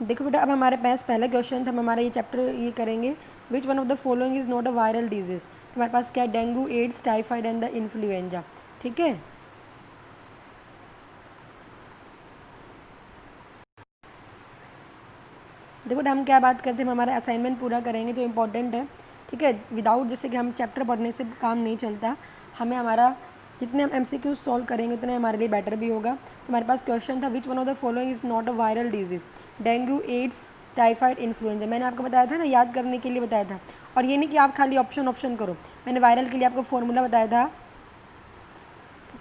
देखो बेटा, अब हमारे पास पहला क्वेश्चन था, हम हमारा ये चैप्टर ये करेंगे, which one of the following is not a viral disease. तो हमारे पास क्या है, dengue, AIDS, typhoid and the influenza. ठीक है, देखो बेटा हम क्या बात करते हैं, हम हमारा असाइनमेंट पूरा करेंगे जो इम्पोर्टेंट है। ठीक है, विदाउट जैसे कि हम चैप्टर पढ़ने से काम नहीं चलता, हमें हमारा जितने हम MCQ सॉल्व करेंगे उतने हमारे लिए बेटर भी होगा। तो हमारे पास क्वेश्चन था, which one of the following is not a viral disease, dengue, AIDS, typhoid, influenza. मैंने आपको बताया था ना, याद करने के लिए बताया था, और ये नहीं कि आप खाली ऑप्शन करो। मैंने वायरल के लिए आपको फॉर्मूला बताया था,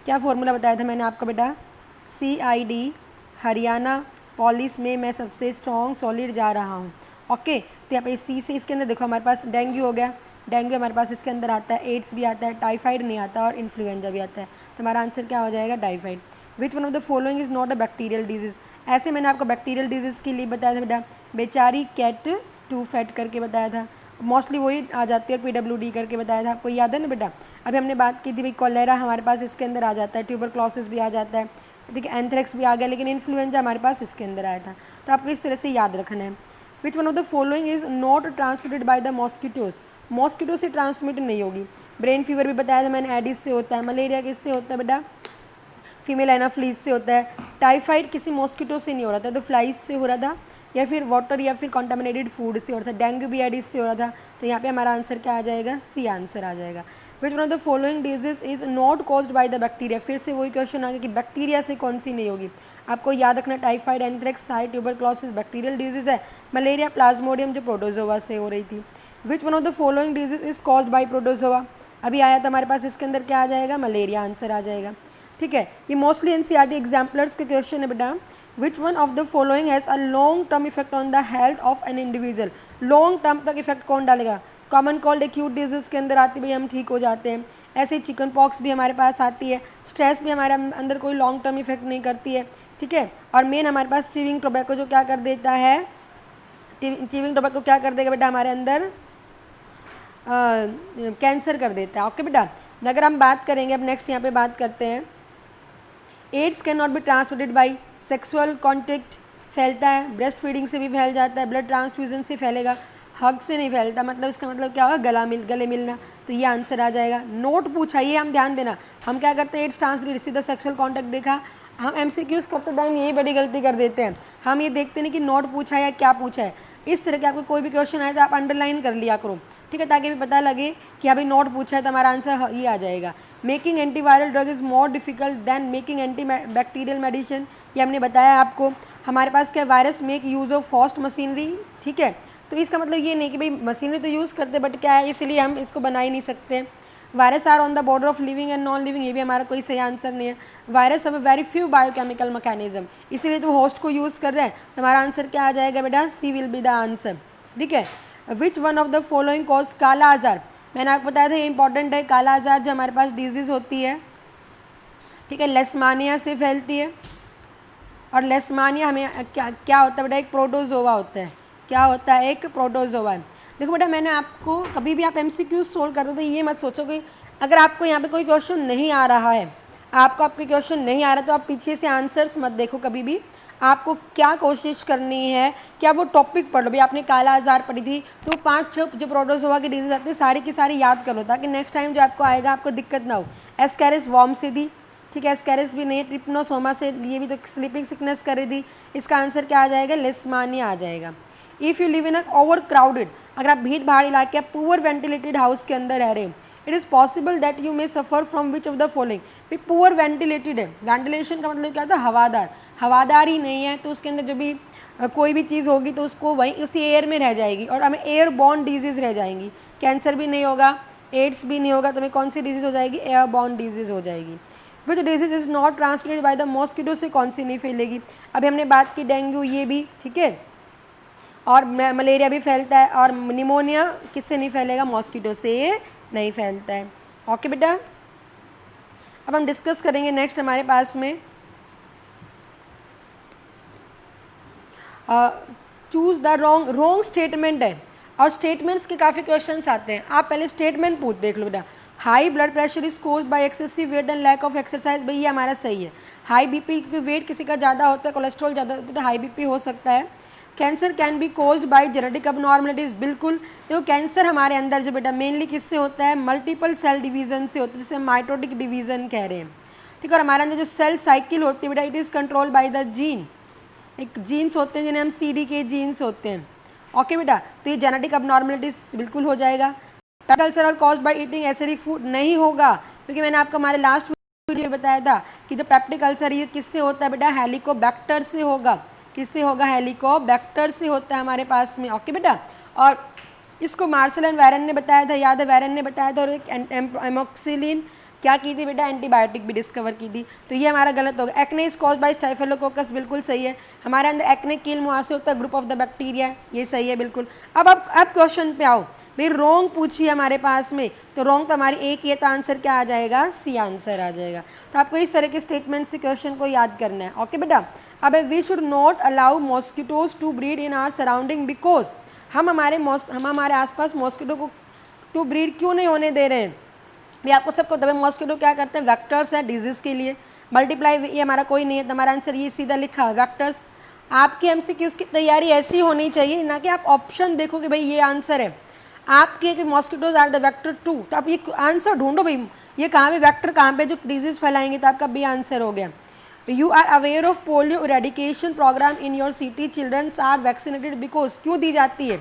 क्या फॉर्मूला बताया था मैंने आपको बेटा, CID हरियाणा पॉलिस में मैं सबसे स्ट्रॉन्ग सॉलिड जा रहा हूँ। ओके, तो यहाँ पे C से इसके अंदर देखो हमारे पास डेंगू हो गया, डेंगू हमारे पास इसके अंदर आता है, एड्स भी आता है, टाइफाइड नहीं आता, और इन्फ्लुएंजा भी आता है। तो हमारा आंसर क्या हो जाएगा, typhoid. Which one of the following is not a bacterial disease. ऐसे मैंने आपको बैक्टीरियल डिजीज़ के लिए बताया था बेटा, बेचारी कैट टू फैट करके बताया था, मोस्टली वही आ जाती है, और PWD करके बताया था, आपको याद है ना बेटा। अभी हमने बात की थी भाई, कॉलेरा हमारे पास इसके अंदर आ जाता है, ट्यूबरक्लोसिस भी आ जाता है, ठीक है, एंथ्रेक्स भी आ गया, लेकिन इन्फ्लुएंजा हमारे पास इसके अंदर आया था। तो आपको इस तरह से याद रखना है। विच one of the following is not transmitted by the mosquitoes. Mosquito से ट्रांसमिट नहीं होगी। ब्रेन फीवर भी बताया था मैंने, एडिस से होता है। मलेरिया किससे होता है बेटा, फीमेल एनाफ्लीज से होता है। टाइफाइड किसी मॉस्किटो से नहीं हो रहा था, तो फ्लाइज से हो रहा था, या फिर वाटर या फिर कॉन्टामिनेटेड फूड से हो रहा था। डेंगू भी एडिस से हो रहा था। तो यहाँ पे हमारा आंसर क्या आ जाएगा, C आंसर आ जाएगा। विच one of the following disease is not caused by the bacteria. फिर से वही क्वेश्चन आ गया कि बैक्टीरिया से कौन सी नहीं होगी। आपको याद रखना, typhoid, anthrax, Sai, tuberculosis bacterial disease है। मलेरिया, प्लाज्मोडियम जो प्रोटोजोआ से हो रही थी। विच one of the following disease is caused by protozoa. अभी आया था हमारे पास, इसके अंदर क्या आ जाएगा, मलेरिया आंसर आ जाएगा। ठीक है, ये मोस्टली NCERT एग्जाम्पलर्स के क्वेश्चन है बेटा। विच one of the following has a long term effect on the health of an individual. Long term तक इफेक्ट कौन डालेगा, कॉमन कोल्ड एक्यूट डिजीज के अंदर आती है, भाई हम ठीक हो जाते हैं। ऐसे चिकन पॉक्स भी हमारे पास आती है। स्ट्रेस भी हमारे अंदर कोई लॉन्ग टर्म इफेक्ट नहीं करती है। ठीक है, और मेन हमारे पास च्यूइंग टोबैको जो क्या कर देता है, च्यूइंग टोबैको क्या कर देगा बेटा, हमारे अंदर कैंसर कर देता है। ओके बेटा, अगर हम बात करेंगे, अब नेक्स्ट यहाँ पे बात करते हैं, AIDS can not be transmitted by sexual contact. फैलता है, ब्रेस्ट फीडिंग से भी फैल जाता है, ब्लड ट्रांसफ्यूजन से फैलेगा, हग से नहीं फैलता। मतलब इसका मतलब क्या होगा, गले मिलना। तो ये आंसर आ जाएगा। नोट पूछा, ये हम ध्यान देना, हम क्या करते हैं, एड्स ट्रांसमिटेड, सीधा सेक्सुअल कॉन्टैक्ट देखा। हम MCQs करते टाइम यही बड़ी गलती कर देते हैं, हम ये देखते नहीं कि नोट पूछा है या क्या पूछा है। इस तरह के आपको कोई भी क्वेश्चन आए तो आप अंडरलाइन कर लिया करो, ठीक है, ताकि भी पता लगे कि अभी नोट पूछा है तो हमारा आंसर ये आ जाएगा। Making antiviral drug is more difficult than making anti bacterial medicine. ये हमने बताया आपको। हमारे पास क्या, virus make use of fast machinery. ठीक है, तो इसका मतलब ये नहीं कि भाई मशीनरी तो यूज़ करते, बट क्या है, इसलिए हम इसको बना ही नहीं सकते। Virus are on the border of living and non living, ये भी हमारा कोई सही आंसर नहीं है। Virus have very few biochemical mechanism, इसीलिए तो होस्ट को यूज़ कर रहे हैं। तो हमारा आंसर क्या आ जाएगा बेटा, C will be the answer. ठीक है, विच one of the following cause काला आजार। मैंने आपको बताया था, ये इंपॉर्टेंट है। काला आजार जो हमारे पास डिजीज़ होती है, ठीक है, लेस्मानिया से फैलती है। और लेस्मानिया हमें क्या क्या होता है बेटा, एक प्रोटोजोआ होता है। क्या होता है, एक प्रोटोजोआ। देखो बेटा, मैंने आपको कभी भी आप MCQ सोल्व करते हो तो ये मत सोचो कि अगर आपको यहाँ पे कोई क्वेश्चन नहीं आ रहा है, आपके क्वेश्चन नहीं आ रहा, तो आप पीछे से आंसर्स मत देखो कभी भी। आपको क्या कोशिश करनी है, क्या वो टॉपिक पढ़ लो। भाई आपने काला आजार पढ़ी थी, तो 5-6 जो प्रोटोजोआ की डिजीज आती है सारी की सारी याद कर लो, ताकि नेक्स्ट टाइम जो आपको आएगा आपको दिक्कत ना हो। एस्कैरिस वॉर्म से थी, ठीक है, एस्कैरिस भी नहीं, ट्रिप्नोसोमा से, ये भी तो स्लीपिंग सिकनेस कर रही थी। इसका आंसर क्या आ जाएगा, लेस्मानिया आ जाएगा। If you live in a over crowded, अगर आप भीड़ भाड़ इलाके, पुअर वेंटिलेटेड हाउस के अंदर रह रहे हैं, it is possible that you may suffer from which of the following. भी पुअर वेंटिलेटेड है, वेंटिलेशन का मतलब क्या होता है, हवादार। हवादार ही नहीं है तो उसके अंदर जो भी कोई भी चीज़ होगी तो उसको वहीं उसी एयर में रह जाएगी, और हमें एयर बॉर्न डिजीज़ रह जाएंगी। कैंसर भी नहीं होगा, एड्स भी नहीं होगा, तो हमें कौन सी डिजीज़ हो जाएगी, एयर बॉर्न डिजीज़ हो जाएगी। Which disease is not transmitted by the mosquito, से कौन सी नहीं फैलेगी। अभी हमने बात की डेंगू, ये भी ठीक है, और मलेरिया भी फैलता है, और निमोनिया किससे नहीं फैलेगा, मॉस्किटो से नहीं फैलता है। ओके बेटा, अब हम डिस्कस करेंगे नेक्स्ट हमारे पास में चूज़ द रॉन्ग स्टेटमेंट है, और स्टेटमेंट्स के काफ़ी क्वेश्चंस आते हैं। आप पहले स्टेटमेंट पूछ देख लो बेटा। High blood pressure is caused by excessive weight and lack of exercise, भाई ये हमारा सही है। हाई BP, क्योंकि वेट किसी का ज़्यादा होता है, कोलेस्ट्रॉल ज़्यादा होता है, तो हाई BP हो सकता है। Cancer can be caused by genetic abnormalities, बिल्कुल। देखो कैंसर हमारे अंदर जो बेटा मेनली किससे होता है, मल्टीपल सेल डिवीजन से होता है, जिसे माइटोटिक डिवीजन कह रहे हैं, ठीक है। और हमारे अंदर जो सेल साइकिल होती है बेटा, it is control by the gene, एक जीन्स होते हैं जिन्हें हम CD के जीन्स होते हैं, ओके बेटा। तो ये जेनेटिक अबनॉर्मलिटीज़ बिल्कुल हो जाएगा। पेप्टिक अल्सर और caused by eating acidic food नहीं होगा, क्योंकि मैंने आपको हमारे लास्ट वीडियो में बताया था कि जो पेप्टिक अल्सर ये किससे होता है बेटा, हेलिकोबैक्टर से होगा। किससे होगा, हेलिकोबैक्टर से होता है हमारे पास में, ओके बेटा। और इसको मार्शल एंड वैरन ने बताया था, याद है वैरन ने बताया था। और एक एमोक्सिलिन क्या की थी बेटा, एंटीबायोटिक भी डिस्कवर की थी। तो ये हमारा गलत होगा। एक्ने इज कॉज्ड बाय स्टाइफिलोकोकस, बिल्कुल सही है। हमारे अंदर एक्ने किल मुआ से होता है, ग्रुप ऑफ द बैक्टीरिया, ये सही है बिल्कुल। अब क्वेश्चन पे आओ भाई, रॉन्ग पूछिए हमारे पास में, तो रॉन्ग तो हमारी एक ये, तो आंसर क्या आ जाएगा, सी आंसर आ जाएगा। तो आपको इस तरह के स्टेटमेंट से क्वेश्चन को याद करना है, ओके बेटा। अब we should not allow mosquitoes to breed in our surrounding, because हम हमारे आसपास मॉस्किटो को टू ब्रीड क्यों नहीं होने दे रहे हैं। ये आपको सबको तब मॉस्किटो क्या करते हैं, वेक्टर्स है डिजीज़ के लिए। मल्टीप्लाई ये हमारा कोई नहीं है, तो हमारा आंसर ये सीधा लिखा है वेक्टर्स। आपकी MCQs की तैयारी ऐसी होनी चाहिए, ना कि आप ऑप्शन देखो कि भाई ये आंसर है। आपके कि मॉस्किटोज आर द वेक्टर 2, तो आप ये आंसर ढूंढो भाई, ये कहाँ पे वेक्टर कहाँ पे जो डिजीज़ फैलाएंगे, तो आपका बी आंसर हो गया। You are aware of polio eradication programme in your city, childrens are vaccinated because, क्यों दी जाती है,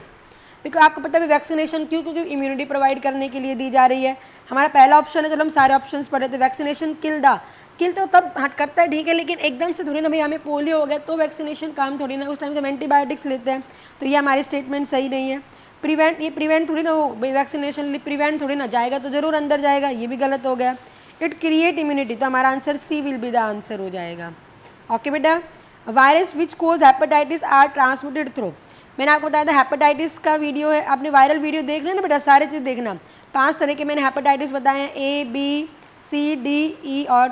बिकॉज आपको पता है वैक्सीनेशन क्यों, क्योंकि इम्यूनिटी प्रोवाइड करने के लिए दी जा रही है। हमारा पहला ऑप्शन है, चलो हम सारे ऑप्शंस पढ़े थे, वैक्सीनेशन किल तो तब हट करता है, ठीक है, लेकिन एकदम से थोड़ी ना भाई हमें पोलियो हो गया तो वैक्सीनेशन काम थोड़ी ना, उस टाइम तो हम एंटीबायोटिक्स लेते हैं, तो ये हमारी स्टेटमेंट सही नहीं है। प्रिवेंट थोड़ी ना हो, वैक्सीनेशन प्रिवेंट थोड़ी ना, जाएगा तो जरूर अंदर जाएगा, ये भी गलत हो गया। इट क्रिएट इम्यूनिटी, तो हमारा answer C will be the answer हो जाएगा, ओके बेटा। Virus which cause hepatitis are transmitted through, मैंने आपको बताया था हेपेटाइटिस का वीडियो है, आपने वायरल वीडियो देख लेना बेटा, सारी चीज़ देखना। 5 तरह के मैंने हेपेटाइटिस बताए हैं, A B C D E और,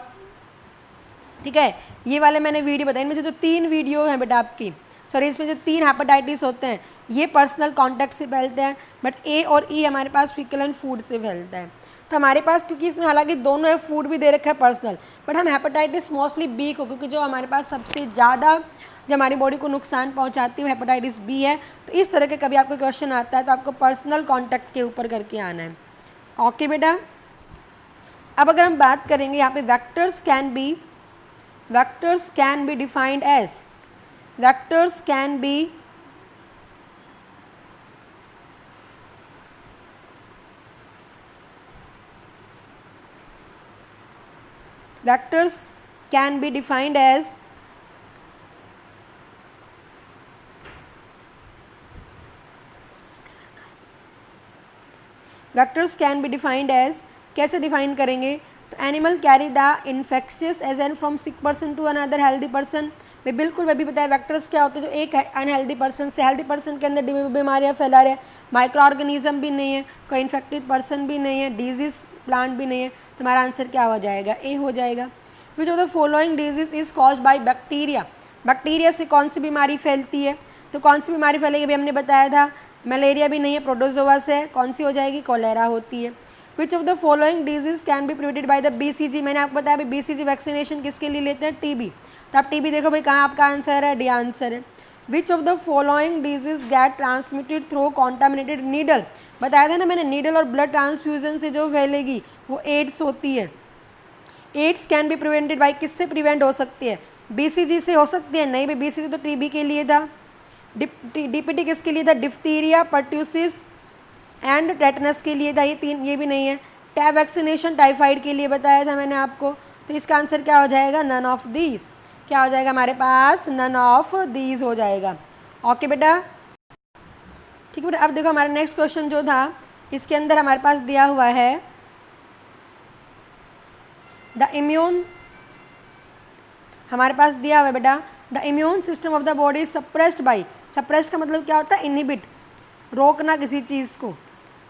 ठीक है, ये वाले मैंने वीडियो बताए। इनमें से जो 3 वीडियो हैं बेटा आपकी, सॉरी इसमें जो 3 हेपेटाइटिस होते हैं ये पर्सनल कॉन्टैक्ट से फैलते हैं, बट A और E हमारे पास फीकल एंड फूड से फैलता है। तो हमारे पास क्योंकि इसमें हालांकि दोनों है, फूड भी दे रखा है पर्सनल, बट हम हेपेटाइटिस मोस्टली B को, क्योंकि जो हमारे पास सबसे ज़्यादा जो हमारी बॉडी को नुकसान पहुंचाती है हेपेटाइटिस B है। तो इस तरह के कभी आपको क्वेश्चन आता है तो आपको पर्सनल कॉन्टैक्ट के ऊपर करके आना है, ओके बेटा। अब अगर हम बात करेंगे यहाँ पे vectors can be defined as, vectors can be defined as कैसे डिफाइन करेंगे, तो animal carry the infectious agent from sick person to another healthy person. मैं बिल्कुल मैं भी बताया वेक्टर्स क्या होते हैं, जो एक अनहेल्दी पर्सन से हेल्दी पर्सन के अंदर बीमारियां फैला रहे हैं। माइक्रो ऑर्गेनिज्म भी नहीं है, कोई इन्फेक्टेड पर्सन भी नहीं है, डिजीज प्लांट भी नहीं है, तो हमारा आंसर क्या हो जाएगा, ए हो जाएगा। Which of the following disease is caused by bacteria, bacteria से कौन सी बीमारी फैलती है, तो कौन सी बीमारी फैलेगी अभी हमने बताया था, मलेरिया भी नहीं है, प्रोटोजोआ से, कौन सी हो जाएगी, कोलेरा होती है। Which of the following disease can be prevented by the BCG, मैंने आपको बताया BCG वैक्सीनेशन किसके लिए लेते हैं, TB, तो आप TB देखो भाई कहाँ आपका आंसर है, डी आंसर है। Which of the following disease get transmitted through contaminated needle, बताया था ना मैंने, नीडल और ब्लड ट्रांसफ्यूजन से जो फैलेगी वो एड्स होती है। AIDS can be prevented by, किससे प्रिवेंट हो सकती है, BCG से हो सकती है, नहीं भाई BCG तो TB के लिए था। DPT किसके लिए था, डिप्थीरिया, पर्ट्यूसिस एंड टेटनस के लिए था, ये 3 ये भी नहीं है। टैब वैक्सीनेशन टाइफाइड के लिए बताया था मैंने आपको, तो इसका आंसर क्या हो जाएगा, नन ऑफ दीज, क्या हो जाएगा हमारे पास, नन ऑफ दीज हो जाएगा, ओके बेटा, ठीक है बेटा। अब देखो हमारा नेक्स्ट क्वेश्चन जो था, इसके अंदर हमारे पास दिया हुआ है द इम्यून, हमारे पास दिया हुआ है बेटा the immune system of the body suppressed by, suppressed का मतलब क्या होता है, इनहिबिट, रोकना किसी चीज़ को,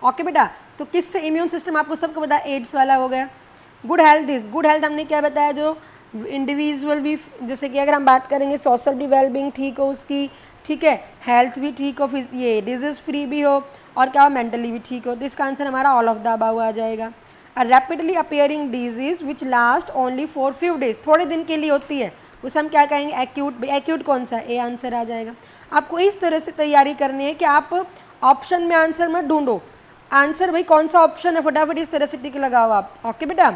ओके बेटा। तो किससे इम्यून सिस्टम आपको सबको पता है, एड्स वाला हो गया। Good health is, good health हमने क्या बताया, जो इंडिविजुअल भी, जैसे कि अगर हम बात करेंगे सोशल भी वेलबींग ठीक हो उसकी, ठीक है, हेल्थ भी ठीक हो, फिर ये डिजीज़ फ्री भी हो, और क्या हो, मेंटली भी ठीक हो, तो इसका आंसर हमारा ऑल ऑफ द अबव आ जाएगा। A rapidly appearing disease which last only for few days, थोड़े दिन के लिए होती है, उसे हम क्या कहेंगे, एक्यूट। एक्यूट कौन सा, ए आंसर आ जाएगा। आपको इस तरह से तैयारी करनी है कि आप ऑप्शन में आंसर मत ढूंढो, आंसर भाई कौन सा ऑप्शन है फटाफट इस तरह से टिक लगाओ आप। ओके बेटा,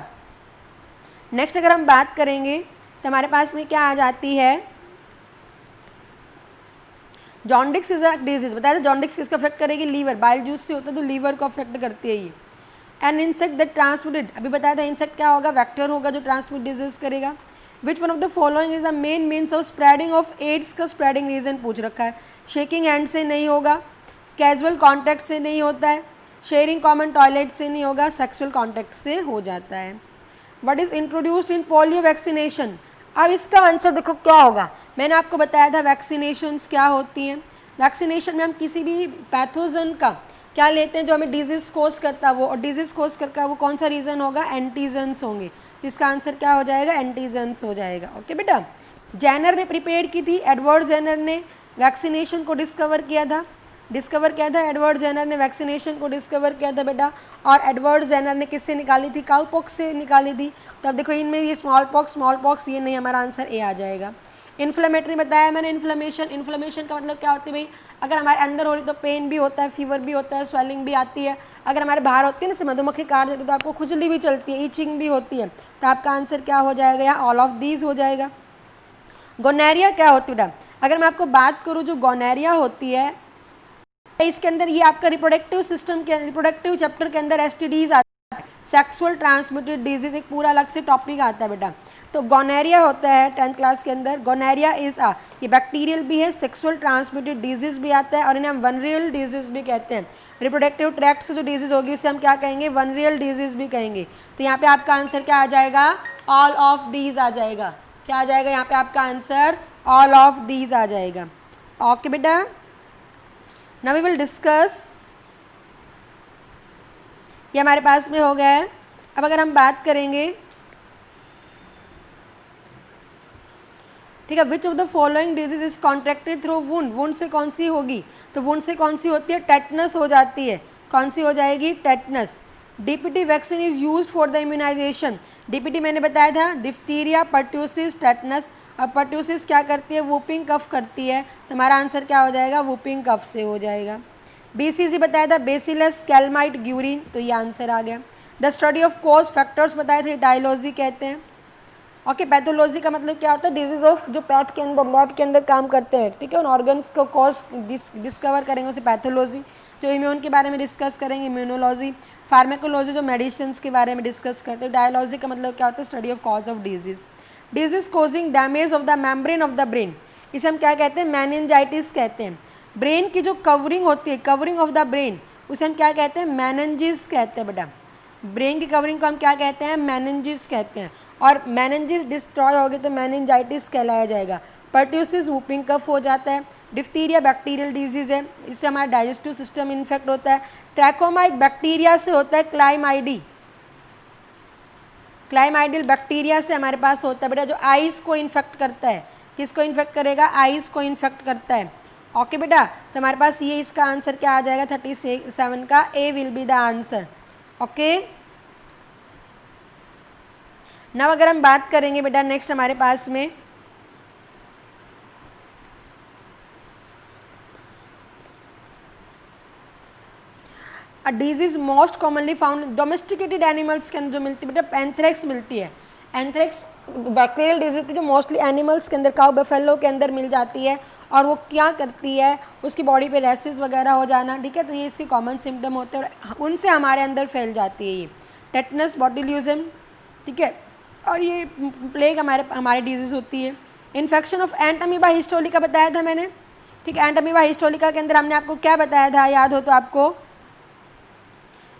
नेक्स्ट अगर हम बात करेंगे तो हमारे पास में क्या आ जाती है, जॉन्डिस इज अ डिजीज। बताया था जॉन्डिस किसको अफेक्ट करेगी, लीवर, बाइल जूस से होता है तो लीवर को अफेक्ट करती है ये। एन इंसेक्ट दैट ट्रांसमिटेड, अभी बताया था इंसेक्ट क्या होगा, वेक्टर होगा जो ट्रांसमिट डिजीज करेगा। Which one of the following is the main means of spreading of AIDS का स्प्रेडिंग रीजन पूछ रखा है। शेकिंग हैंड से नहीं होगा, कैजुअल कॉन्टैक्ट से नहीं होता है, शेयरिंग कॉमन टॉयलेट से नहीं होगा, सेक्सुअल कॉन्टैक्ट से हो जाता है। What is introduced in polio vaccination, अब इसका आंसर देखो क्या होगा। मैंने आपको बताया था वैक्सीनेशंस क्या होती हैं। वैक्सीनेशन में हम किसी भी पैथोजन का क्या लेते हैं जो हमें डिजीज कोज करता है वो, और डिजीज कोज करता है वो कौन सा रीजन होगा, एंटीजन्स होंगे। तो इसका आंसर क्या हो जाएगा, एंटीजन्स हो जाएगा। ओके बेटा, जेनर ने प्रिपेयर की थी, एडवर्ड जेनर ने वैक्सीनेशन को डिस्कवर किया था एडवर्ड जेनर ने वैक्सीनेशन को डिस्कवर किया था बेटा। और एडवर्ड जेनर ने किससे निकाली थी, काउपॉक्स से निकाली थी। तो अब देखो इनमें ये स्मॉल पॉक्स ये नहीं, हमारा आंसर ए आ जाएगा। इन्फ्लेमेटरी बताया मैंने, इन्फ्लेमेशन का मतलब क्या होती है भाई, अगर हमारे अंदर हो रही तो पेन भी होता है, फीवर भी होता है, स्वेलिंग भी आती है। अगर हमारे बाहर होती है ना, जैसे मधुमक्खी काट देती है तो आपको खुजली भी चलती है, ईचिंग भी होती है। तो आपका आंसर क्या हो जाएगा, यहाँ ऑल ऑफ दीज हो जाएगा। गोनेरिया क्या होती है बेटा, अगर मैं आपको बात करूँ जो गोनेरिया होती है इसके अंदर ये आपका रिप्रोडक्टिव सिस्टम के रिप्रोडक्टिव चैप्टर के अंदर एसटीडीज आता है, सेक्सुअल ट्रांसमिटेड डिजीज, एक पूरा अलग से टॉपिक आता है बेटा। तो गोनेरिया होता है 10th क्लास के अंदर, गोनेरिया इज ये बैक्टीरियल भी है, सेक्सुअल ट्रांसमिटेड डिजीज भी आता है, और इन्हें हम वनरियल डिजीज भी कहते हैं। रिप्रोडक्टिव ट्रैक्ट से जो डिजीज होगी उसे हम क्या कहेंगे, वनरियल डिजीज भी कहेंगे। तो यहाँ पे आपका आंसर क्या आ जाएगा, ऑल ऑफ दीज आ जाएगा। क्या आ जाएगा यहाँ पे आपका आंसर, ऑल ऑफ दीज आ जाएगा। ओके बेटा, नाउ वी विल डिस्कस, ये हमारे पास में हो गया है। अब अगर हम बात करेंगे, ठीक है, which of the following disease is contracted through wound, wound से कौन सी होगी, तो वुंड से कौन सी होती है, टेटनस हो जाती है। कौन सी हो जाएगी, tetanus. DPT vaccine is used for the immunization, DPT मैंने बताया था, डिफ्थीरिया, पर्ट्यूसिस, टेटनस। अब पर्ट्यूसिस क्या करती है, वूपिंग कफ करती है, तो हमारा आंसर क्या हो जाएगा, वूपिंग कफ से हो जाएगा। बीसीजी बताया था, बेसिलस कैलमाइट ग्यूरिन, तो ये आंसर आ गया। The study of cause factors बताए थे, डायलॉजी कहते हैं। ओके, पैथोलॉजी का मतलब क्या होता है, डिजीज ऑफ जो पैथ के अंदर लैब के अंदर काम करते हैं, ठीक है, उन ऑर्गन्स को कॉज डिस्कवर करेंगे उसे पैथोलॉजी। जो इम्यून के बारे में डिस्कस करेंगे इम्यूनोलॉजी। फार्मेकोलॉजी जो मेडिसिन के बारे में डिस्कस करते हैं। डायलॉजी का मतलब क्या होता है, study of cause of disease. Disease causing damage of the membrane of the brain, इसे हम क्या कहते हैं, मेनिंजाइटिस कहते हैं। ब्रेन की जो कवरिंग होती है, कवरिंग ऑफ द ब्रेन, उसे हम क्या कहते हैं, मेनिंजिस कहते हैं बेटा। ब्रेन की कवरिंग को हम क्या कहते हैं, मेनिंजिस कहते हैं। और मेनिंजिस डिस्ट्रॉय हो गए तो मेनिंजाइटिस कहलाया जाएगा। पर्ट्यूसिस वूपिंग कफ हो जाता है। डिफ्थीरिया बैक्टीरियल डिजीज है, इससे हमारा डाइजेस्टिव सिस्टम इन्फेक्ट होता है। ट्रैकोमा एक बैक्टीरिया से होता है, क्लाइमाइडी, क्लाइमाइडियल बैक्टीरिया से हमारे पास होता है बेटा, जो आइज को इन्फेक्ट करता है। किसको इन्फेक्ट करेगा, आइज को इन्फेक्ट करता है। ओके बेटा, तो हमारे पास ये इसका आंसर क्या आ जाएगा, 37 का A will be the answer. Okay, now अगर हम बात करेंगे बेटा नेक्स्ट हमारे पास में a disease most commonly found domesticated animals के अंदर जो मिलती है बेटा, एंथ्रेक्स मिलती है। एंथ्रेक्स बैक्टीरियल डिजीज जो मोस्टली एनिमल्स के अंदर, काउ बफेलो के अंदर मिल जाती है। और वो क्या करती है, उसकी बॉडी पे रैसेस वगैरह हो जाना, ठीक है, तो ये इसके कॉमन सिम्टम होते हैं और उनसे हमारे अंदर फैल जाती है ये। टेटनस, बॉटुलिज्म, ठीक है, और ये प्लेग हमारे डिजीज होती है। Infection of ant amoeba histolytica बताया था मैंने, ठीक है। एंट अमीबा हिस्टोलिका के अंदर हमने आपको क्या बताया था, याद हो तो आपको,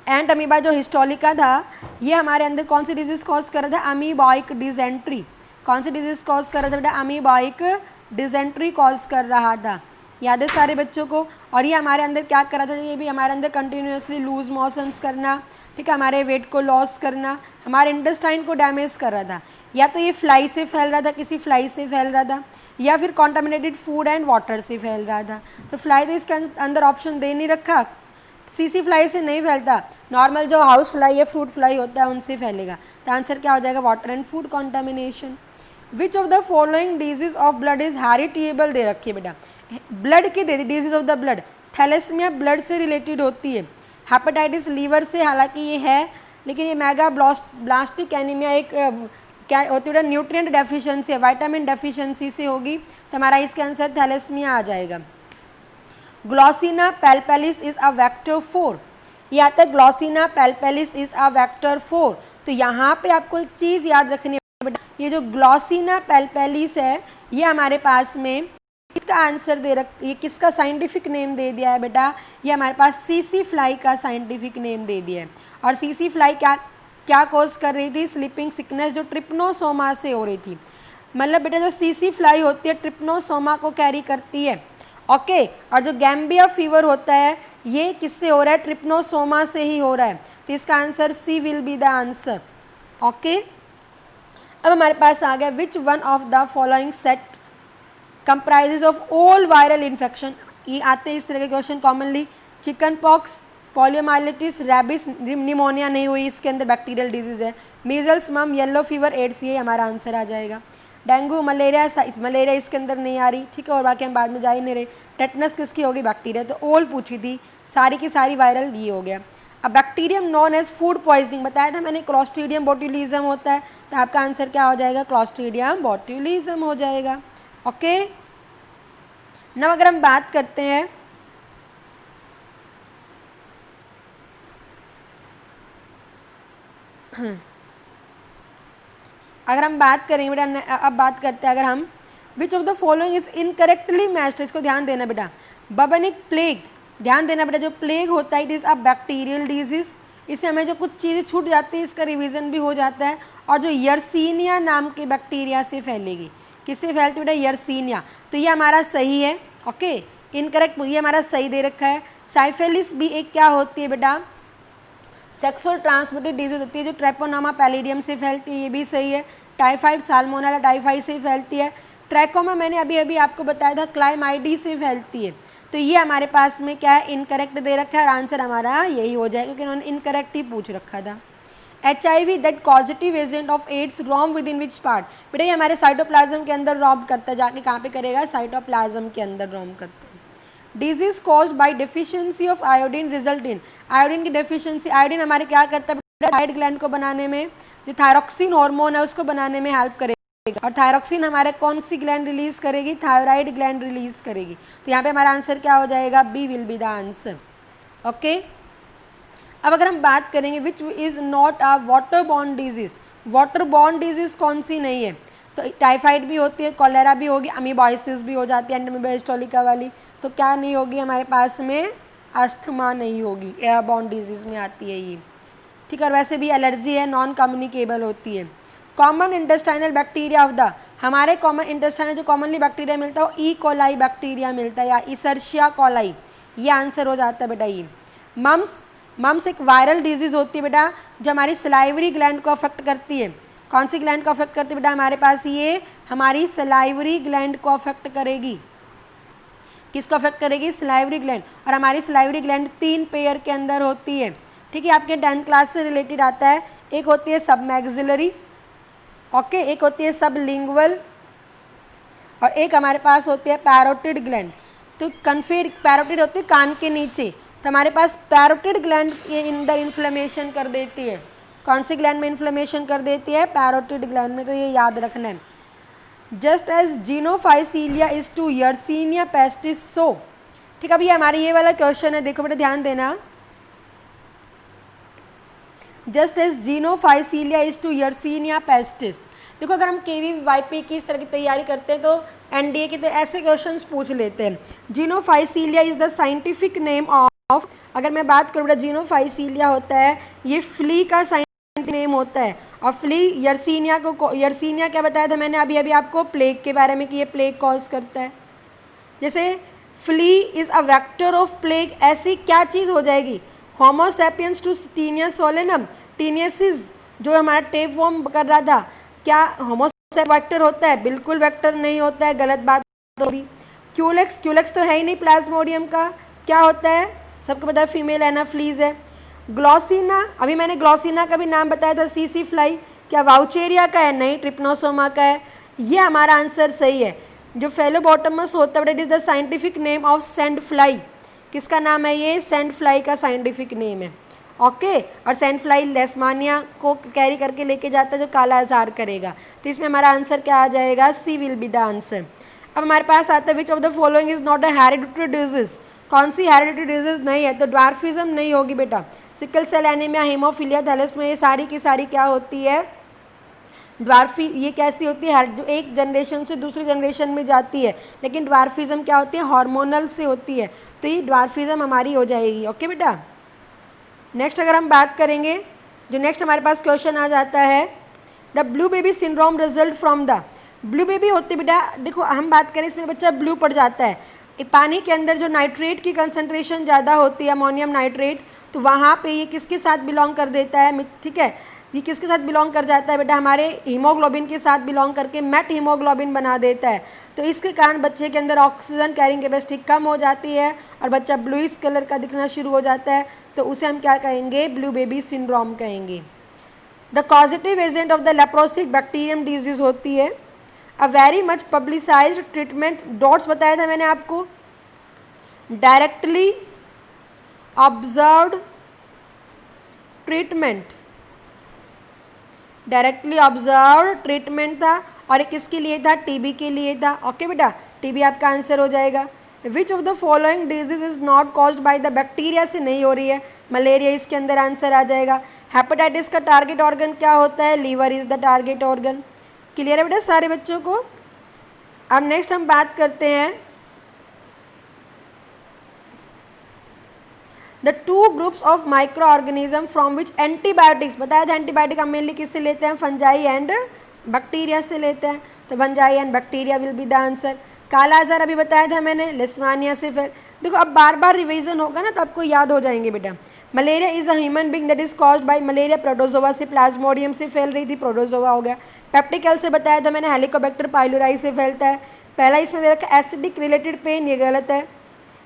एंट अमीबा जो हिस्टोलिका था ये हमारे अंदर कौन सी डिजीज कॉज कर रहा था, अमीबॉइक डिजेंट्री। कौन सी डिजीज कॉज कर रहा था बेटा, अमीबॉइक डिजेंट्री कॉज कर रहा था, याद है सारे बच्चों को। और ये हमारे अंदर क्या कर रहा था, ये भी हमारे अंदर कंटिन्यूसली लूज मोशंस करना, ठीक है, हमारे वेट को लॉस करना, हमारे इंटेस्टाइन को डैमेज कर रहा था। या तो ये फ्लाई से फैल रहा था, किसी फ्लाई से फैल रहा था, या फिर कॉन्टामिनेटेड फूड एंड वाटर से फैल रहा था। तो फ्लाई तो इसके अंदर ऑप्शन दे नहीं रखा, सीसी फ्लाई से नहीं फैलता, नॉर्मल जो हाउस फ्लाई या फ्रूट फ्लाई होता है उनसे फैलेगा। तो आंसर क्या हो जाएगा, water and food contamination. Which of the following disease of blood is heritable दे रखी है बेटा, ब्लड की दे दी, disease of the blood. Thalassemia blood से रिलेटेड होती है, हेपेटाइटिस लीवर से, हालांकि ये है, लेकिन ये मेगा ब्लास्टिक एनीमिया एक क्या होती है, न्यूट्रिएंट डेफिशिएंसी है, विटामिन डेफिशिएंसी से होगी, तो हमारा इसका आंसर थैलेसीमिया आ जाएगा। ग्लॉसिना पैल्पेलिस इज अ वेक्टर 4, ये आता है ग्लॉसिना पैल्पेलिस इज अ वेक्टर 4। तो यहाँ पे आपको एक चीज़ याद रखनी है बेटा, ये जो ग्लॉसिना पैल्पेलिस है ये हमारे पास में इसका आंसर दे रख, ये किसका साइंटिफिक नेम दे दिया है बेटा, ये हमारे पास सीसी फ्लाई का साइंटिफिक नेम दे दिया है। और सीसी फ्लाई क्या कॉज कर रही थी, स्लीपिंग सिकनेस जो ट्रिप्नोसोमा से हो रही थी। मतलब बेटा जो सीसी फ्लाई होती है ट्रिप्नोसोमा को कैरी करती है, ओके। और जो गैम्बिया फीवर होता है ये किससे हो रहा है, ट्रिप्नोसोमा से ही हो रहा है, तो इसका answer C will be the answer, okay. अब हमारे पास आ गया which one of the following set comprises of all viral infection, ये आते हैं इस तरह के question commonly. Chicken pox, poliomyelitis, rabies, pneumonia नहीं हुई, इसके अंदर बैक्टीरियल डिजीज है। मीजल्स, मम, येलो फीवर, एड्स, ये हमारा आंसर आ जाएगा। डेंगू, मलेरिया इसके अंदर नहीं आ रही, ठीक है, और बाकी हम बाद में जा ही नहीं रहे। टेटनस किसकी होगी, बैक्टीरिया, तो ऑल पूछी थी, सारी की सारी वायरल ये हो गया। अब bacterium known as food poisoning बताया था मैंने, क्लॉस्ट्रीडियम बोट्यूलिज्म होता है, तो आपका आंसर क्या हो जाएगा, क्लॉस्ट्रीडियम बोट्यूलिज्म हो जाएगा, ओके। नव अगर हम बात करते हैं अगर हम बात करेंगे बेटा, अब बात करते हैं अगर हम, विच of the following is incorrectly matched, इसको ध्यान देना बेटा। बबनिक प्लेग, ध्यान देना बेटा, जो प्लेग होता है it is a bacterial disease, इससे हमें जो कुछ चीज़ें छूट जाती है इसका रिवीजन भी हो जाता है। और जो यर्सीनिया नाम के बैक्टीरिया से फैलेगी, किससे फैलती है बेटा, यर्सीनिया, तो ये हमारा सही है, ओके। इनकरेक्ट ये हमारा सही दे रखा है। साइफेलिस भी एक क्या होती है बेटा, सेक्सुअल ट्रांसमिटेड डिजीज होती है जो ट्रेपोनामा पैलिडियम से फैलती है, ये भी सही है। टाइफाइड, साल्मोनेला टाइफाइड से फैलती है। ट्रैकोमा मैंने अभी अभी आपको बताया था क्लाइमाइडी से फैलती है, तो ये हमारे पास में क्या है, इनकरेक्ट दे रखा है, और आंसर हमारा यही हो जाएगा क्योंकि उन्होंने इनकरेक्ट ही पूछ रखा था। HIV that causative agent of AIDS roam with in which part, बेटा ये हमारे साइटोप्लाज्म के अंदर रोम करता है, जाके कहाँ पे करेगा, साइटोप्लाज्म के अंदर रोम करता है। Disease caused by deficiency of iodine result in, iodine की डेफिशिएंसी, आयोडीन हमारे क्या करता है, थायराइड ग्लैंड को बनाने में, जो थायरोक्सिन हार्मोन है उसको बनाने में हेल्प करेगा, और थायरोक्सिन हमारे कौन सी ग्लैंड रिलीज करेगी, थायराइड ग्लैंड रिलीज करेगी, तो यहाँ पे हमारा आंसर क्या हो जाएगा, B will be the answer, okay. अब अगर हम बात करेंगे which is not a water borne disease, water borne disease कौन सी नहीं है, तो टाइफाइड भी होती है, कॉलेरा भी होगी, अमीबॉइसिस भी हो जाती है, एंडेमिबा हिस्टोलिका वाली, तो क्या नहीं होगी हमारे पास में, अस्थमा नहीं होगी, एयरबॉर्न डिजीज में आती है ये, ठीक है। और वैसे भी एलर्जी है, नॉन कम्युनिकेबल होती है। Common intestinal bacteria of the, हमारे कॉमन इंटेस्टाइनल जो कॉमनली बैक्टीरिया मिलता है वो ई कोलाई बैक्टीरिया मिलता है, या इसर्शिया कोलाई, ये आंसर हो जाता है बेटा ये। मम्स एक वायरल डिजीज होती है बेटा जो हमारी सलाइवरी ग्लैंड को अफेक्ट करती है, कौन सी ग्लैंड को अफेक्ट करती है बेटा, हमारे पास ये हमारी सलाइवरी ग्लैंड को अफेक्ट करेगी, किसको अफेक्ट करेगी, सलाइवरी ग्लैंड, और हमारी सलाइवरी ग्लैंड 3 पेयर के अंदर होती है, ठीक है, आपके 10th क्लास से रिलेटेड आता है। एक होती है सब मैक्सिलरी, ओके, एक होती है सब लिंगुअल, और एक हमारे पास होती है पैरोटिड ग्लैंड, तो कन्फीड पैरोटिड होती है कान के नीचे, तो हमारे पास पैरोटिड ग्लैंड ये अंदर इन्फ्लेमेशन कर देती है, कौन सी ग्लैंड में इन्फ्लेमेशन कर देती है, पैरोटिड ग्लैंड में, तो ये याद रखना है। Just as Xenopsylla is to Yersinia pestis so, ठीक है, अभी हमारे ये वाला क्वेश्चन है, देखो बेटा ध्यान देना, just as Xenopsylla is to Yersinia pestis. देखो अगर हम KVYP की इस तरह की तैयारी करते हैं तो NDA के तो ऐसे क्वेश्चंस पूछ लेते हैं। Xenopsylla is the scientific name of, अगर मैं बात करूँ बेटा जीनोफाइसीलिया होता है ये फ्ली का साइंटिफिक नेम होता है, और फ्ली यर्सीनिया को, यर्सीनिया क्या बताया था मैंने अभी अभी आपको, प्लेग के बारे में कि ये प्लेग कॉज करता है। जैसे flea is a vector of plague, ऐसी क्या चीज़ हो जाएगी, homo sapiens to taenia solium, taeniasis जो हमारा टेप वॉर्म कर रहा था, क्या होमोसेप वेक्टर होता है, बिल्कुल वेक्टर नहीं होता है, गलत बात होगी। क्यूलेक्स तो है ही नहीं प्लाज्मोडियम का, क्या होता है, सबको पता है फीमेल एनाफ्लीज है। ग्लॉसिना, अभी मैंने ग्लॉसिना का भी नाम बताया था, सीसी फ्लाई, क्या वाउचेरिया का है, नहीं ट्रिप्नोसोमा का है। ये हमारा आंसर सही है। जो फेलोबॉटमस होता है, it is the scientific name of sand fly. किसका नाम है ये? सैंड फ्लाई का साइंटिफिक नेम है। ओके, और सैंड फ्लाई लेशमानिया को कैरी करके लेके जाता है जो काला आजार करेगा। तो इसमें हमारा आंसर क्या आ जाएगा? C will be the answer. अब हमारे पास आता है which of the following is not a hereditary disease. कौन सी हेरिडिटरी डिजीज नहीं है? तो ड्वार्फिज्म नहीं होगी बेटा। Sickle cell anaemia, haemophilia, thalassaemia, ये सारी की सारी क्या होती है? ड्वार्फी। ये कैसी होती है? जो एक जनरेशन से दूसरी जनरेशन में जाती है। लेकिन ड्वार्फिज्म क्या होती है? हार्मोनल से होती है। तो ये ड्वार्फिज्म हमारी हो जाएगी। ओके बेटा। नेक्स्ट अगर हम बात करेंगे, जो नेक्स्ट हमारे पास क्वेश्चन आ जाता है, the blue baby syndrome result from the. Blue baby होती बेटा, देखो हम बात करें इसमें बच्चा ब्लू पड़ जाता है। पानी के अंदर जो नाइट्रेट की कंसंट्रेशन ज़्यादा होती है, अमोनियम नाइट्रेट, तो वहाँ पे ये किसके साथ बिलोंग कर देता है? ठीक है, ये किसके साथ बिलोंग कर जाता है बेटा? हमारे हीमोग्लोबिन के साथ बिलोंग करके मेट हीमोग्लोबिन बना देता है। तो इसके कारण बच्चे के अंदर ऑक्सीजन कैरिंग कैपेसिटी कम हो जाती है और बच्चा ब्लूइश कलर का दिखना शुरू हो जाता है। तो उसे हम क्या कहेंगे? ब्लू बेबी सिंड्रोम कहेंगे। The causative agent of the leprosic bacterium disease होती है। A very much publicised treatment, DOTS बताया था मैंने आपको, directly observed treatment, directly observe treatment था और ये किसके लिए था? टीबी के लिए था। ओके बेटा, टीबी आपका आंसर हो जाएगा। Which of the following disease is not caused by the bacteria से नहीं हो रही है? मलेरिया इसके अंदर आंसर आ जाएगा। हेपेटाइटिस का टारगेट ऑर्गन क्या होता है? Liver is the target organ. Clear है बेटा सारे बच्चों को? अब नेक्स्ट हम बात करते हैं the two groups of micro organism from which antibiotics. बताया था एंटीबायोटिक हम मेनली किससे लेते हैं? फंजाई एंड बैक्टीरिया से लेते हैं। तो fungi and bacteria will be the answer. काला आजार अभी बताया था मैंने, लिस्मानिया से। फिर देखो अब बार बार रिवीजन होगा ना तो आपको याद हो जाएंगे बेटा। Malaria is a human being that is caused by malaria protozoa से, प्लाज्मोडियम से फैल रही थी, प्रोटोजोआ हो गया। पेप्टिक अल्सर बताया था मैंने, हेलिकोबैक्टर पाइलोराई से फैलता है। पहला इसमें दे रखा एसिडिक रिलेटेड पेन, ये गलत है।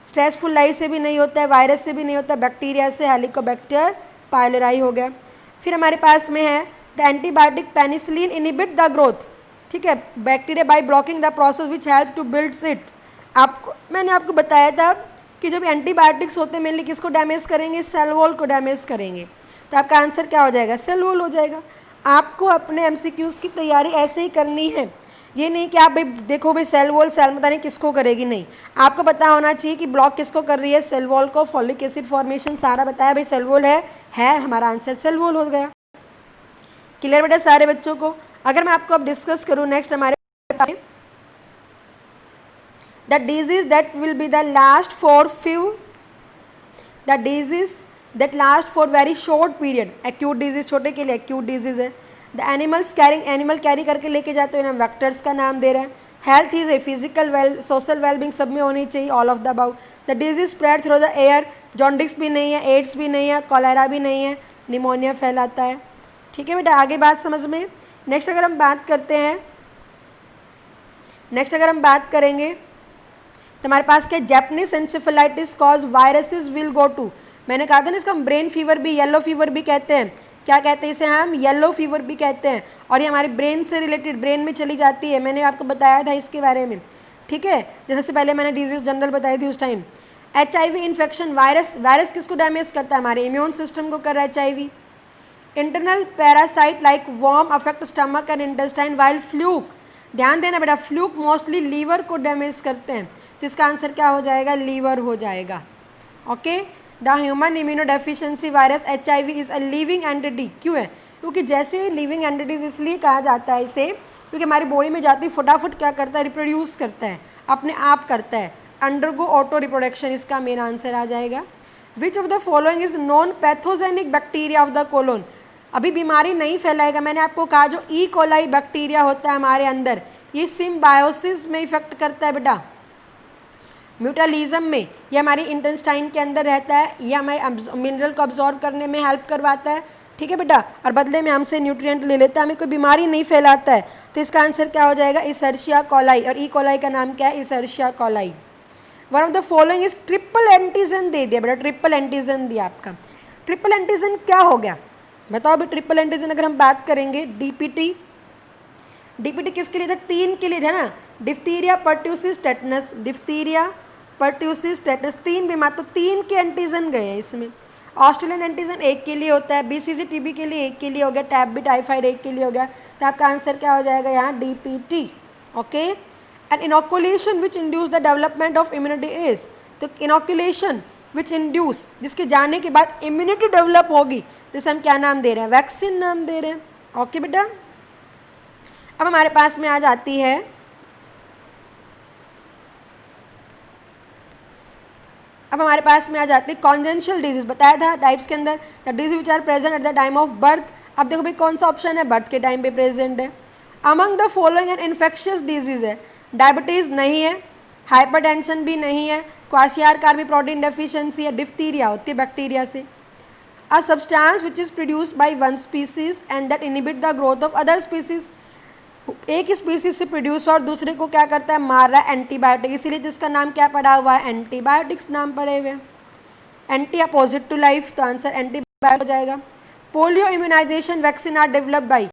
स्ट्रेसफुल लाइफ से भी नहीं होता है, वायरस से भी नहीं होता, बैक्टीरिया से, हेलिकोबैक्टर पाइलोराई हो गया। फिर हमारे पास में है the antibiotic penicillin inhibit the growth, ठीक है, bacteria by blocking the process which help to build it. आपको मैंने आपको बताया था कि जब एंटीबायोटिक्स होते हैं मेनली किसको डैमेज करेंगे? सेल वॉल को डैमेज करेंगे। तो आपका आंसर क्या हो जाएगा? सेल वॉल हो जाएगा। आपको अपने एमसीक्यूज़ की तैयारी ऐसे ही करनी है, ये नहीं कि आप भाई देखो भाई सेल वॉल सेल पता नहीं किसको करेगी, नहीं, आपको पता होना चाहिए कि ब्लॉक किसको कर रही है? सेल वॉल को। फॉलिक एसिड फॉर्मेशन सारा बताया भाई, सेल वॉल है हमारा आंसर सेल वॉल हो गया। क्लियर बेटा सारे बच्चों को? अगर मैं आपको अब डिस्कस करूँ नेक्स्ट हमारे पास the disease that will be the last for few, the disease that last for very short period. Acute disease, छोटे के लिए एक्यूट डिजीज है। The animals carrying, animal carry करके लेके जाते हैं, वेक्टर्स का नाम दे रहे हैं। Health is a physical well social wellbeing सब में होनी चाहिए, all of the above. The disease spread through the air, jaundice भी नहीं है, एड्स भी नहीं है, कॉलेरा भी नहीं है, निमोनिया फैलाता है। ठीक है बेटा, आगे बात समझ में। नेक्स्ट अगर हम बात करते हैं, नेक्स्ट अगर हम बात करेंगे तो हमारे पास क्या? Japanese encephalitis cause viruses will go to. मैंने कहा था ना इसको हम ब्रेन फीवर भी, येलो फीवर भी कहते हैं। क्या कहते हैं इसे? हम येलो फीवर भी कहते हैं। और ये हमारे ब्रेन से रिलेटेड, ब्रेन में चली जाती है, मैंने आपको बताया था इसके बारे में, ठीक है। जैसे से पहले मैंने डिजीज जनरल बताई थी उस टाइम। HIV इन्फेक्शन, वायरस किसको डैमेज करता है? हमारे इम्यून सिस्टम को कर रहा है HIV। Internal parasite like worm affect stomach and intestine while fluke, ध्यान देना बेटा, फ्लूक मोस्टली लीवर को डैमेज करते हैं। तो इसका आंसर क्या हो जाएगा? लीवर हो जाएगा। Okay, the human immunodeficiency virus HIV is a living entity. क्यों है? क्योंकि जैसे लिविंग एंटिटीज इसलिए कहा जाता है इसे क्योंकि हमारी बॉडी में जाती फटाफट क्या करता है? रिप्रोड्यूस करता है, अपने आप करता है, अंडरगो ऑटो रिप्रोडक्शन, इसका मेन आंसर आ जाएगा। Which of the following is non pathogenic bacteria of the colon. अभी बीमारी नहीं फैलाएगा, मैंने आपको कहा जो ई कोलाई बैक्टीरिया होता है हमारे अंदर, ये सिम्बायोसिस में इफेक्ट करता है बेटा, म्यूटालिज्म में, ये हमारी इंटेस्टाइन के अंदर रहता है, ये हमें मिनरल को अब्जॉर्ब करने में हेल्प करवाता है, ठीक है बेटा, और बदले में हमसे न्यूट्रिएंट ले लेता है, हमें कोई बीमारी नहीं फैलाता है। तो इसका आंसर क्या हो जाएगा? Escherichia coli. और ई कोलाई का नाम क्या है? Escherichia coli. One of the following is triple antigen दे दिया बेटा, ट्रिपल एंटीजन दिया आपका। ट्रिपल एंटीजन क्या हो गया बताओ अभी? ट्रिपल एंटीजन अगर हम बात करेंगे, DPT, डीपीटी किसके लिए था? 3 के लिए था ना, diphtheria, pertussis, tetanus. Diphtheria, pertussis, tetanus, 3 बीमार, तो 3 के एंटीजन गए हैं इसमें। ऑस्ट्रेलियन एंटीजन 1 के लिए होता है, बीसीजी टीबी के लिए 1 के लिए हो गया, टैबी टाइफाइड 1 के लिए हो गया, तो आपका आंसर क्या हो जाएगा यहाँ? DPT. Okay, and inoculation which induce the development of immunity is, तो इनोकुलेशन विच इंड्यूस, जिसके जाने के बाद इम्यूनिटी डेवलप होगी, तो इसे हम क्या नाम दे रहे हैं? वैक्सीन नाम दे रहे हैं। ओके बेटा, अब हमारे पास में आ जाती है कॉन्जेंशियल डिजीज। बताया था टाइप्स के अंदर, the disease which are present at the time of birth. अब देखो भाई कौन सा ऑप्शन है? बर्थ के टाइम पे प्रेजेंट है। Among the following an infectious disease है, डायबिटीज नहीं है, हाइपरटेंशन भी नहीं है, क्वासियारकार भी प्रोटीन डेफिशिएंसी है, डिप्थीरिया होती है बैक्टीरिया से। A substance which is produced by one species and that inhibit the growth of other species, एक स्पीसीज से प्रोड्यूस हुआ और दूसरे को क्या करता है? मार रहा है, एंटीबायोटिक, इसीलिए जिसका नाम क्या पड़ा हुआ है? एंटीबायोटिक्स नाम पड़े हुए। एंटी अपोजिट टू लाइफ, तो आंसर एंटीबायोटिक हो जाएगा। Polio immunization vaccine are developed by,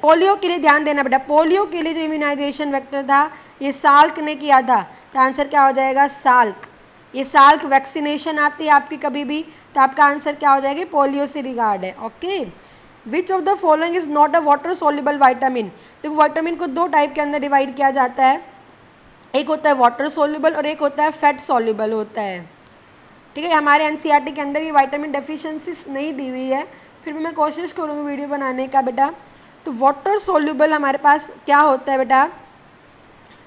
polio के लिए ध्यान देना बेटा, पोलियो के लिए जो इम्यूनाइजेशन वेक्टर था ये साल्क ने किया था, तो आंसर क्या हो जाएगा? साल्क। ये साल्क वैक्सीनेशन आती है आपकी कभी भी, तो आपका आंसर क्या हो जाएगा? पोलियो से रिगार्ड है। Okay, which of the following is not a water soluble vitamin, देखो वाइटामिन को 2 टाइप के अंदर डिवाइड किया जाता है, एक होता है वाटर सोल्यूबल और एक होता है फैट सोल्यूबल होता है। ठीक है, हमारे एनसीईआरटी के अंदर ये वाइटामिन डेफिशिएंसीज नहीं दी हुई है, फिर भी मैं कोशिश करूँगी वीडियो बनाने का बेटा। तो वाटर सोल्यूबल हमारे पास क्या होता है बेटा?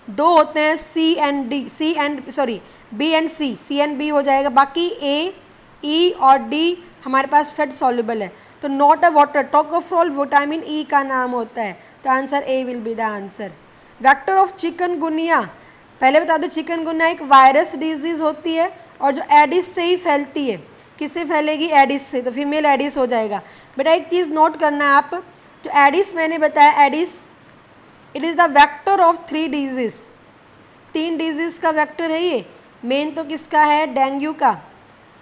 2 होते हैं, B and C and B हो जाएगा, बाकी ए, ई और डी हमारे पास फैट सोल्यूबल है। तो not a water, tocopherol vitamin E का नाम होता है, तो answer A will be the answer. Vector of chikungunya, पहले बता दो चिकनगुनिया एक वायरस डिजीज होती है और जो एडिस से ही फैलती है। किससे फैलेगी? एडिस से, तो फीमेल एडिस हो जाएगा। बेटा एक चीज़ नोट करना है आप, जो एडिस मैंने बताया, Aedes it is the vector of 3 disease, 3 disease का वेक्टर है ये। मेन तो किसका है? डेंगू का।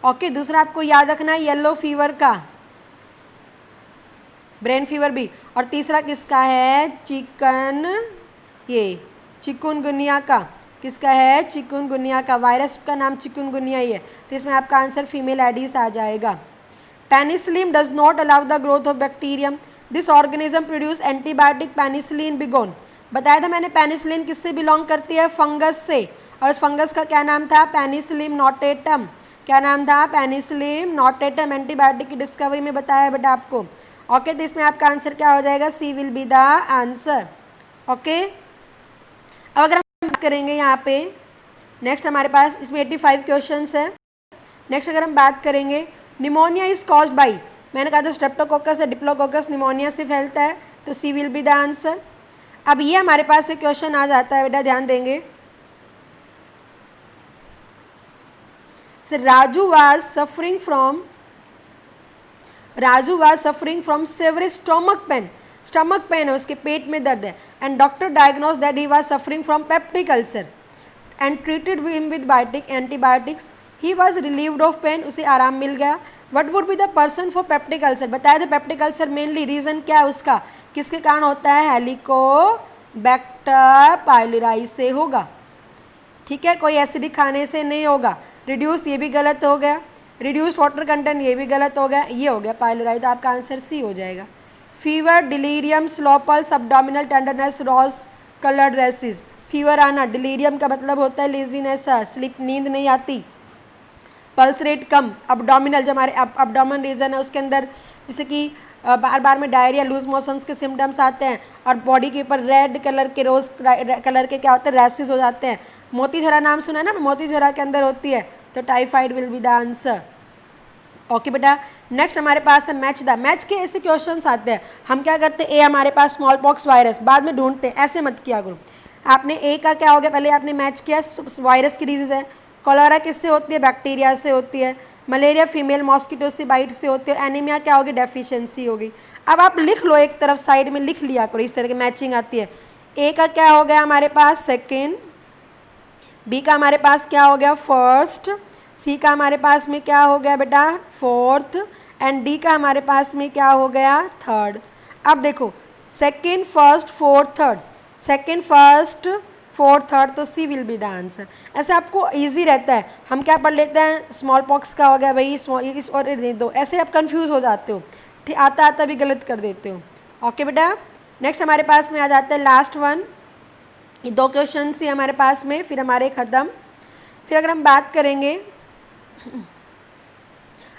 ओके, दूसरा आपको याद रखना है येलो फीवर का, ब्रेन फीवर भी, और तीसरा किसका है? चिकनगुनिया का। किसका है? चिकनगुनिया का, वायरस का नाम चिकनगुनिया ही है, तो इसमें आपका आंसर फीमेल एडिस आ जाएगा। Penicillin does not allow the growth of bacterium, this organism produce antibiotic penicillin बिगोन। बताया था मैंने पेनिसिलिन किससे बिलोंग करती है? फंगस से, और उस फंगस का क्या नाम था? Penicillium notatum. क्या नाम था? Penicillium notatum. एंटीबायोटिक की डिस्कवरी में बताया बेटा आपको। ओके, तो इसमें आपका आंसर क्या हो जाएगा? C will be the answer. Okay, अब अगर हम बात करेंगे यहाँ पे नेक्स्ट हमारे पास इसमें 85 क्वेश्चंस है। नेक्स्ट अगर हम बात करेंगे निमोनिया इज कॉज्ड बाई, मैंने कहा था स्ट्रेप्टोकोकस या डिप्लोकोकस निमोनिया से फैलता है, तो सी विल बी द आंसर। अब ये हमारे पास एक क्वेश्चन आ जाता है बेटा, ध्यान देंगे। Raju was suffering from severe stomach pain, stomach pain है, उसके पेट में दर्द है, and doctor diagnose that he was suffering from peptic ulcer and treated him with antibiotics, he was relieved of pain, उसे आराम मिल गया। What would be the person for peptic ulcer, बताया था पेप्टिक अल्सर मेनली रीजन क्या है उसका, किसके कारण होता है? हेलिकोबैक्टर पाइलोराई से होगा। ठीक है, कोई एसिडिक खाने से नहीं होगा। रिड्यूस ये भी गलत हो गया, रिड्यूस्ड वाटर कंटेंट ये भी गलत हो गया, ये हो गया पाइलोराई, तो आपका आंसर सी हो जाएगा। Fever, delirium, slow pulse, abdominal tenderness, rose coloured rashes, fever आना, डिलीरियम का मतलब होता है लेजीनेस, स्लीप, नींद नहीं आती, पल्स रेट कम, अब्डोमिनल जो हमारे अब्डोमिन रीजन है उसके अंदर जैसे कि बार बार में डायरिया, लूज मोशंस के सिम्टम्स आते हैं, और बॉडी के ऊपर रेड कलर के, रोज कलर के क्या होते हैं? रैसेस हो जाते हैं। मोतीझरा नाम सुना है ना, मोतीझरा के अंदर होती है, तो typhoid will be the answer. Okay बेटा, नेक्स्ट हमारे पास है मैच द, मैच के ऐसे क्वेश्चंस आते हैं, हम क्या करते हैं? ए हमारे पास स्मॉल पॉक्स वायरस, बाद में ढूंढते हैं, ऐसे मत किया करो। आपने ए का क्या हो गया, पहले आपने मैच किया, वायरस की डिजीज है। कोलेरा किससे होती है? बैक्टीरिया से होती है। मलेरिया फीमेल मॉस्किटो से बाइट से होती है। और एनीमिया क्या होगी? डेफिशिएंसी होगी। अब आप लिख लो, एक तरफ साइड में लिख लिया करो, इस तरह की मैचिंग आती है। ए का क्या हो गया हमारे पास? सेकेंड। बी का हमारे पास क्या हो गया? फर्स्ट। सी का हमारे पास में क्या हो गया बेटा? फोर्थ। एंड डी का हमारे पास में क्या हो गया? थर्ड। अब देखो second, first, fourth, third, second, first, fourth, third, तो सी विल बी द आंसर। ऐसे आपको इजी रहता है। हम क्या पढ़ लेते हैं, स्मॉल पॉक्स का हो गया भाई, इस और दो, ऐसे आप कंफ्यूज हो जाते हो, ठीक, आता आता भी गलत कर देते हो। ओके बेटा, नेक्स्ट हमारे पास में आ जाता है लास्ट वन। ये 2 क्वेश्चन ही हमारे पास में, फिर हमारे ख़त्म। फिर अगर हम बात करेंगे,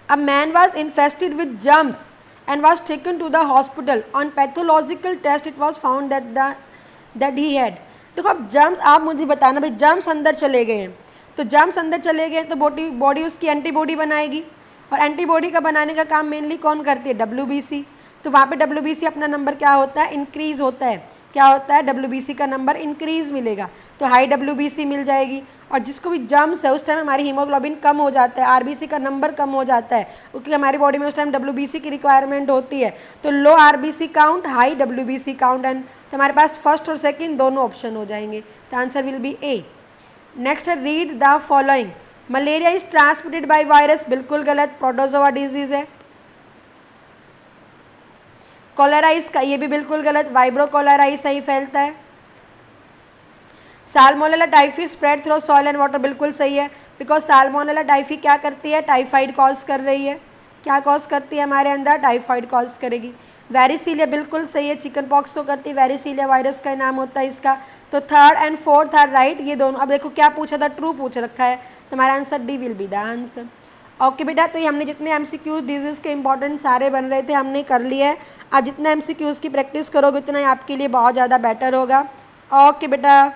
A man was infested with germs and was taken to the hospital. On pathological test, it was found that he had. देखो अब जर्म्स, आप मुझे बताना भाई, जर्म्स अंदर चले गए हैं, तो जर्म्स अंदर चले गए तो बॉडी उसकी एंटीबॉडी बनाएगी, और एंटीबॉडी का बनाने का काम मेनली कौन करती है, WBC। तो वहाँ पे WBC अपना नंबर क्या होता है, इंक्रीज़ होता है। क्या होता है, WBC का नंबर इंक्रीज़ मिलेगा, तो हाई WBC मिल जाएगी। और जिसको भी जर्म्स है उस टाइम हमारी हीमोग्लोबिन कम हो जाता है, RBC का नंबर कम हो जाता है, क्योंकि हमारी बॉडी में उस टाइम WBC की रिक्वायरमेंट होती है। तो low RBC count, high WBC count, and तो हमारे पास फर्स्ट और सेकंड दोनों ऑप्शन हो जाएंगे। तो answer will be A. Next है, read the following. Malaria is transmitted by virus, बिल्कुल गलत, प्रोटोजोआ डिजीज है। कॉलेरा इसका, ये भी बिल्कुल गलत, वाइब्रो कॉलेरा ही सही फैलता है। Salmonella typhi spread through soil and water, बिल्कुल सही है, बिकॉज साल्मोनेला टाइफी क्या करती है, टाइफाइड कॉज कर रही है। क्या कॉज करती है हमारे अंदर, टाइफाइड कॉज करेगी। वेरिसीलिया बिल्कुल सही है, चिकन पॉक्स को करती है, वेरिसीलिया वायरस का नाम होता है इसका। तो third and fourth are right, ये दोनों। अब देखो क्या पूछा था, ट्रू पूछ रखा है, तो हमारा answer D will be the answer. Okay बेटा, तो ये हमने जितने MCQs डिजीज़ के इंपॉर्टेंट सारे बन रहे थे हमने कर लिए हैं। आप जितना MCQs की प्रैक्टिस करोगे उतना ही आपके लिए बहुत ज़्यादा बेटर होगा। ओके बेटा।